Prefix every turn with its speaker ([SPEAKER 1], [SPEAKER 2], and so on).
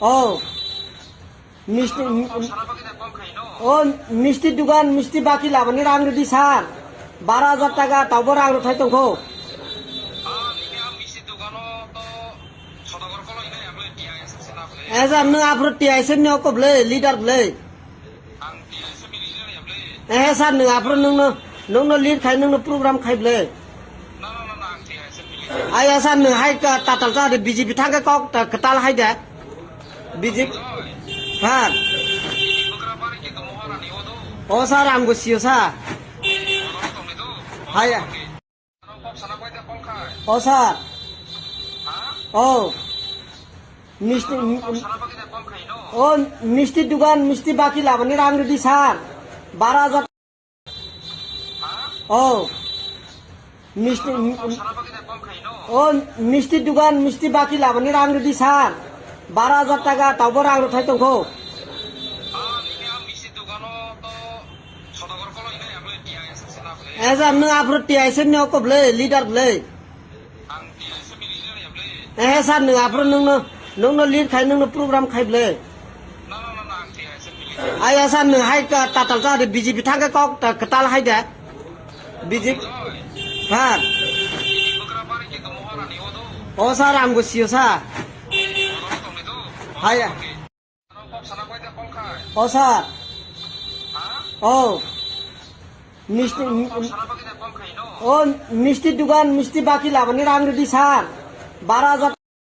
[SPEAKER 1] ও মিষ্টি ও মিষ্টির দোকান মিষ্টি বাকি লাভানি রাং রেডি স্যার 12,000 টাকা তাও রাং রথাই তংখো এজা নং আফ্রো টিআইসে নি কবলে লিডার বলে স্যার নং আফ্রো নং লিড খাই নং প্রোগ্রাম খাই বলে আয়া স্যার নং হাই তাতাল যা বিজেপি থাঙ্গে কক তাল হাই দে বিজেপি স্যার ও স্যার আমগো সিও স্যার হাই ও স্যার ও মিষ্টি ও মিষ্টির দোকান মিষ্টি বাকি লাভানি রাং রেডি স্যার 12,000 ও মিষ্টি ও মিষ্টির দোকান মিষ্টি বাকি লাভানি রাং রেডি স্যার 12,000 টাকা তাও রাং রথাই তংখো এজা নং আফ্রো টিআইসে নি কবলে লিডার বলে স্যার নং আফ্রো নং লিড খাই নং প্রোগ্রাম খাই বলে আয়া স্যার নং হাই তাতাল যা বিজেপি থাঙ্গে কক তাল হাই দে বিজেপি স্যার ও স্যার আমগো সিও স্যার হাই ও স্যার ও মিষ্টি ও মিষ্টির দোকান মিষ্টি বাকি লাভানি রাং রেডি স্যার 12,000